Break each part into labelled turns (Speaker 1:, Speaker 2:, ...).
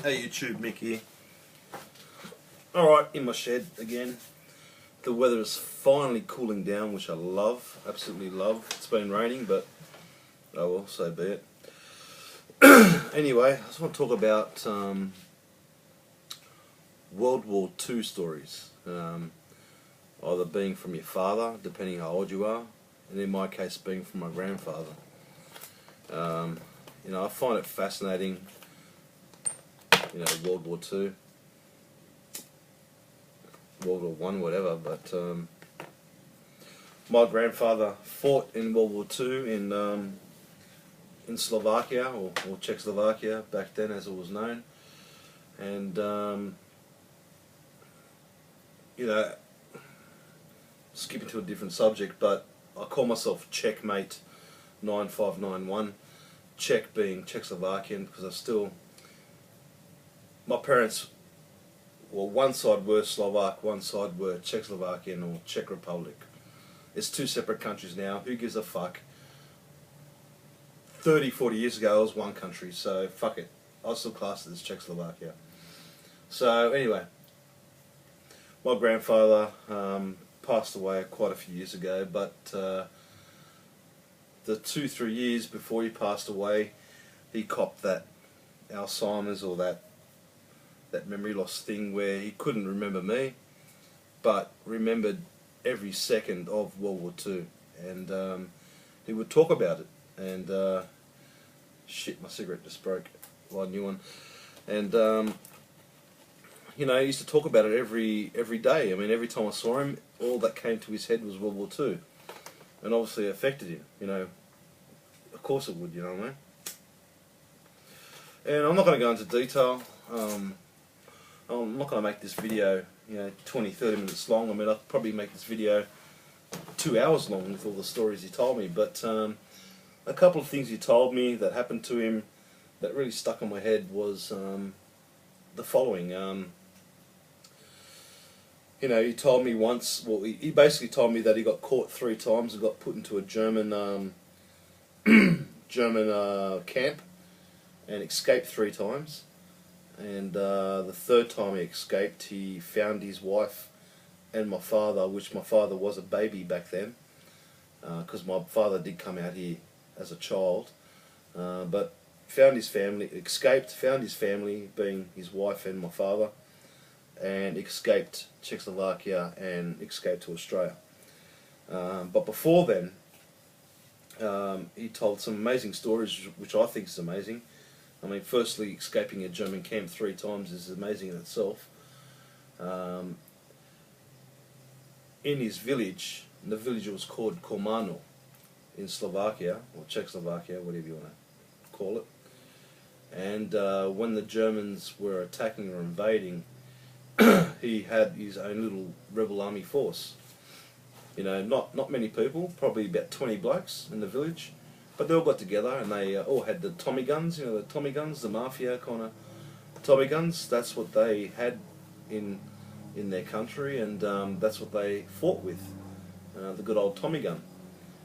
Speaker 1: Hey YouTube, Mick here. Alright, in my shed again. The weather is finally cooling down, which I love, absolutely love. It's been raining, but oh well, so be it. Anyway, I just want to talk about World War II stories. Either being from your father, depending how old you are, and in my case being from my grandfather. You know, I find it fascinating, you know, World War II, World War I, whatever, but my grandfather fought in World War II in Slovakia, or Czechoslovakia, back then as it was known, and you know, skipping to a different subject, but I call myself Checkmate 9591, Czech being Czechoslovakian, because I still, my parents, well, one side were Slovak, one side were Czechoslovakian or Czech Republic. It's two separate countries now. Who gives a fuck? 30, 40 years ago it was one country, so fuck it. I was still classed as Czechoslovakia. So anyway, my grandfather passed away quite a few years ago, but the 2-3 years before he passed away, he copped that Alzheimer's, or that memory loss thing where he couldn't remember me, but remembered every second of World War II, and he would talk about it. And shit, my cigarette just broke. Well, a new one. And you know, he used to talk about it every day. I mean, every time I saw him, all that came to his head was World War II, and obviously it affected him. You know, of course it would. You know what I mean? And I'm not going to go into detail. I'm not going to make this video, you know, 20-30 minutes long. I mean, I'll probably make this video 2 hours long with all the stories he told me. But a couple of things he told me that happened to him that really stuck in my head was the following. You know, he told me once, well, he basically told me that he got caught 3 times and got put into a German camp and escaped 3 times. And the 3rd time he escaped, he found his wife and my father, which my father was a baby back then, because my father did come out here as a child, but found his family, escaped, found his family, being his wife and my father, and escaped Czechoslovakia and escaped to Australia. But before then, he told some amazing stories, which I think is amazing. I mean, firstly, escaping a German camp 3 times is amazing in itself. In his village, the village was called Komano in Slovakia, or Czechoslovakia, whatever you want to call it. And when the Germans were attacking or invading, he had his own little rebel army force. You know, not many people, probably about 20 blokes in the village. But they all got together and they all had the Tommy guns, you know, the Tommy guns, the mafia kind of Tommy guns. That's what they had in their country, and that's what they fought with, the good old Tommy gun.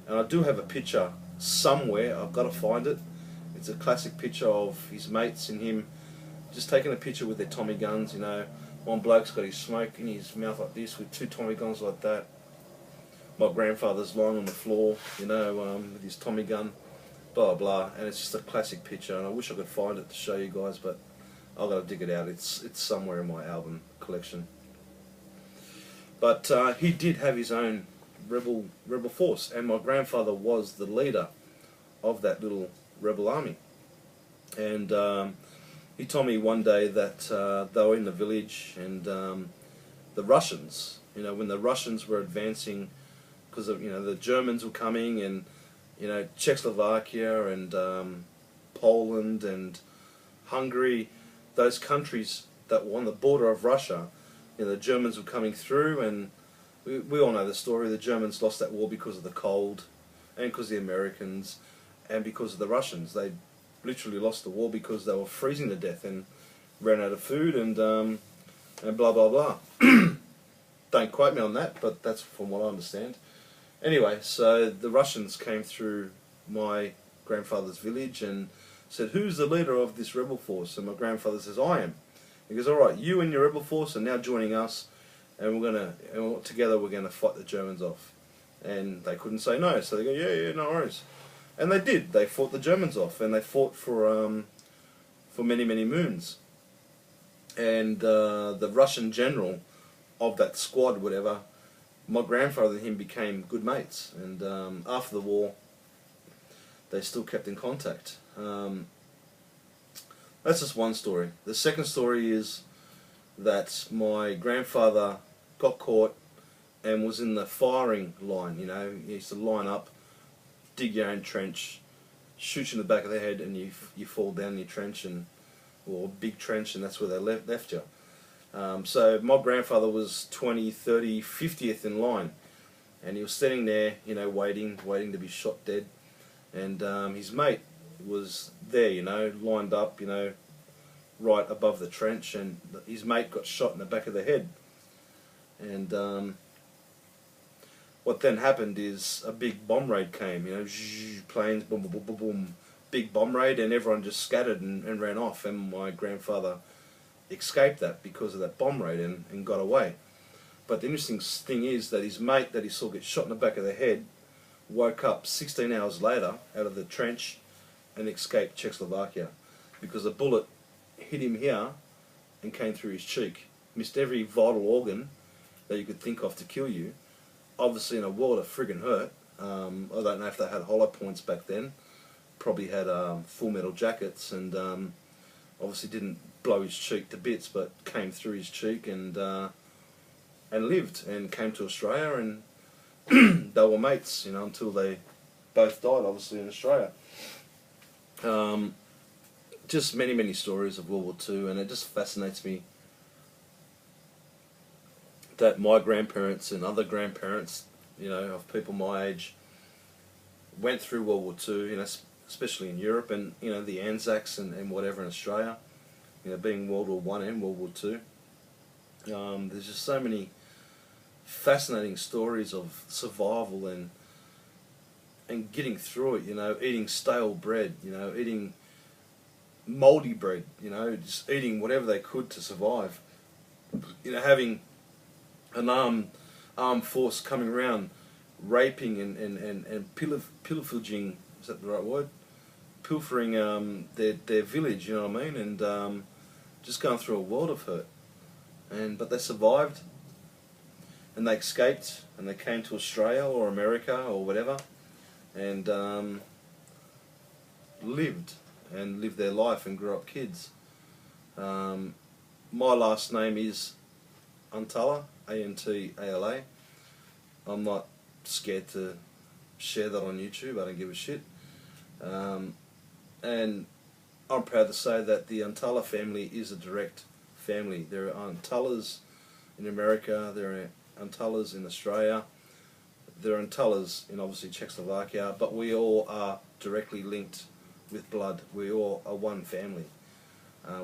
Speaker 1: And I do have a picture somewhere, I've got to find it. It's a classic picture of his mates and him just taking a picture with their Tommy guns, you know. One bloke's got his smoke in his mouth like this with 2 Tommy guns like that. My grandfather's lying on the floor, you know, with his Tommy gun, blah blah, and it's just a classic picture, and I wish I could find it to show you guys, but I've got to dig it out. It's somewhere in my album collection. But he did have his own rebel force, and my grandfather was the leader of that little rebel army. And he told me one day that they were in the village, and the Russians, you know, when the Russians were advancing, because of, you know, the Germans were coming, and you know, Czechoslovakia and Poland and Hungary, those countries that were on the border of Russia, you know, the Germans were coming through, and we all know the story. The Germans lost that war because of the cold, and because of the Americans, and because of the Russians. They literally lost the war because they were freezing to death and ran out of food, and blah blah blah. Don't quote me on that, but that's from what I understand. Anyway, so the Russians came through my grandfather's village, and said, "Who's the leader of this rebel force?" And my grandfather says, "I am." He goes, "All right, you and your rebel force are now joining us, and together we're gonna fight the Germans off." And they couldn't say no, so they go, "Yeah, no worries." And they did. They fought the Germans off, and they fought for many, many moons. And the Russian general of that squad, whatever, my grandfather and him became good mates. And after the war, they still kept in contact. That's just one story. The second story is that my grandfather got caught and was in the firing line. You know, he used to line up, dig your own trench, shoot you in the back of the head, and you fall down your trench, or big trench, and that's where they left you. So my grandfather was 20, 30, 50th in line, and he was sitting there, you know, waiting to be shot dead. And his mate was there, you know, lined up, you know, right above the trench, and his mate got shot in the back of the head. And what then happened is a big bomb raid came, you know, planes, boom, boom, boom, boom, boom, big bomb raid, and everyone just scattered and ran off, and my grandfather escaped that because of that bomb raid and got away. But the interesting thing is that his mate that he saw get shot in the back of the head woke up 16 hours later out of the trench and escaped Czechoslovakia, because a bullet hit him here and came through his cheek, missed every vital organ that you could think of to kill you. Obviously in a world of friggin' hurt. I don't know if they had hollow points back then. Probably had full metal jackets, and obviously didn't blow his cheek to bits, but came through his cheek and lived, and came to Australia, and they were mates, you know, until they both died, obviously, in Australia. Just many, many stories of World War II, and it just fascinates me that my grandparents and other grandparents, you know, of people my age, went through World War II, you know, especially in Europe, and, you know, the Anzacs and whatever in Australia, you know, being World War I and World War II. There's just so many fascinating stories of survival and getting through it, you know, eating stale bread, you know, eating mouldy bread, you know, just eating whatever they could to survive. You know, having an armed force coming around, raping and pillaging, is that the right word? Pilfering their village, you know what I mean, and just going through a world of hurt. But they survived, and they escaped, and they came to Australia or America or whatever, and lived their life and grew up kids. My last name is Antala, A-N-T-A-L-A. I'm not scared to share that on YouTube. I don't give a shit. And I'm proud to say that the Antala family is a direct family. There are Antalas in America, there are Antalas in Australia, there are Antalas in obviously Czechoslovakia, but we all are directly linked with blood. We all are one family.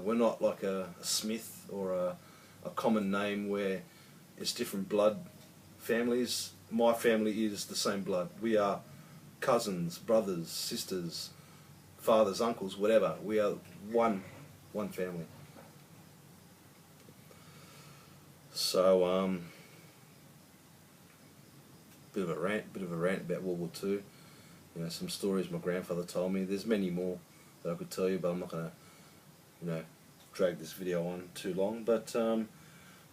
Speaker 1: We're not like a Smith or a common name where it's different blood families. My family is the same blood. We are cousins, brothers, sisters, fathers, uncles, whatever. We are one family. So, bit of a rant about World War II. You know, some stories my grandfather told me. There's many more that I could tell you, but I'm not going to, you know, drag this video on too long. But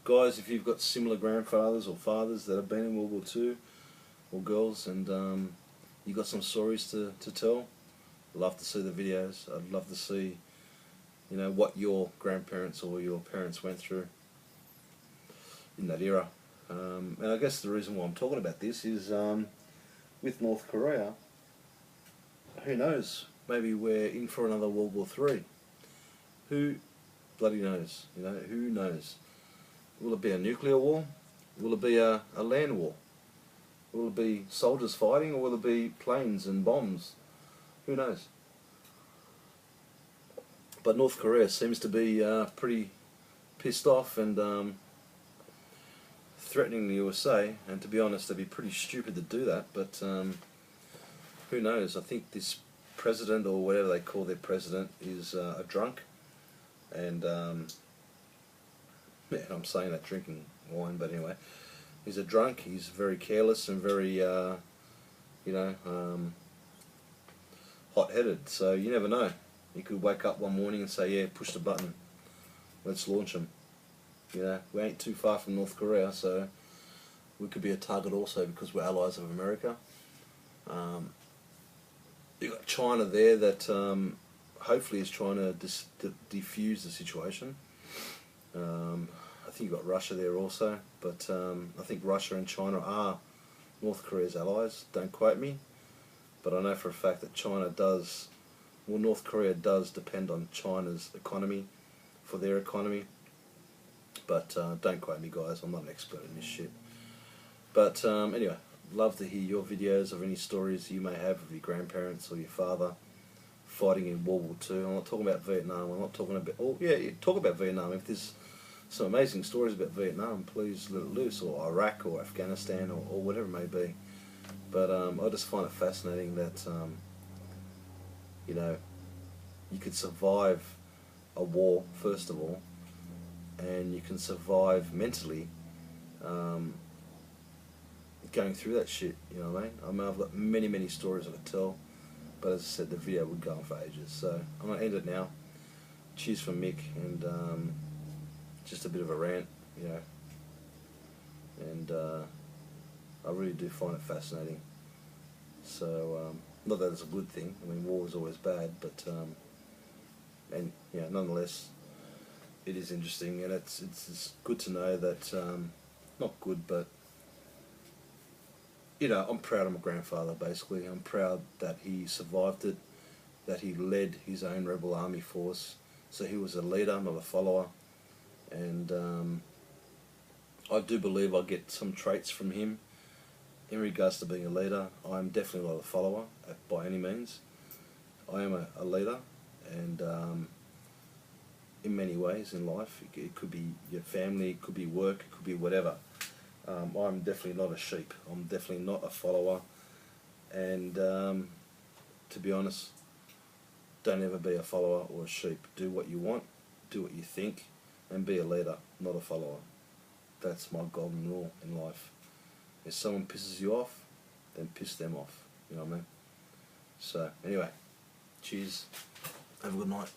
Speaker 1: guys, if you've got similar grandfathers or fathers that have been in World War II, or girls, and you got some stories to tell, I'd love to see the videos. I'd love to see, you know, what your grandparents or your parents went through in that era. And I guess the reason why I'm talking about this is with North Korea, who knows, maybe we're in for another World War III. Who bloody knows, you know, who knows? Will it be a nuclear war? Will it be a land war? Will it be soldiers fighting, or will it be planes and bombs? Who knows? But North Korea seems to be pretty pissed off and threatening the USA, and to be honest, they'd be pretty stupid to do that, but who knows? I think this president, or whatever they call their president, is a drunk, and yeah, I'm saying that drinking wine, but anyway, he's a drunk. He's very careless and very, hot-headed. So you never know. He could wake up one morning and say, "Yeah, push the button. Let's launch him." We ain't too far from North Korea, so we could be a target also because we're allies of America. You got China there that hopefully is trying to defuse the situation. I think you've got Russia there also, but I think Russia and China are North Korea's allies. Don't quote me, but I know for a fact that North Korea does depend on China's economy for their economy. But don't quote me, guys. I'm not an expert in this shit. But anyway, love to hear your videos of any stories you may have of your grandparents or your father fighting in World War II. I'm not talking about Vietnam. I'm not talking about... Oh, yeah, you talk about Vietnam. If there's some amazing stories about Vietnam, please let it loose, or Iraq or Afghanistan or whatever it may be. But I just find it fascinating that, you could survive a war, first of all, and you can survive mentally going through that shit, you know what I mean? I've got many stories I could tell, but as I said, the video would go on for ages, so I'm going to end it now. Cheers from Mick, and just a bit of a rant, and I really do find it fascinating. So, not that it's a good thing. I mean, war is always bad, but nonetheless, it is interesting, and it's good to know that, not good, but, I'm proud of my grandfather, basically. I'm proud that he survived it, that he led his own rebel army force, so he was a leader, not a follower, and I do believe I get some traits from him in regards to being a leader. I'm definitely not a follower, by any means. I am a leader, and in many ways in life. It could be your family, it could be work, it could be whatever. I'm definitely not a sheep. I'm definitely not a follower. And to be honest, don't ever be a follower or a sheep. Do what you want, do what you think, and be a leader, not a follower. That's my golden rule in life. If someone pisses you off, then piss them off. You know what I mean? So, anyway, cheers. Have a good night.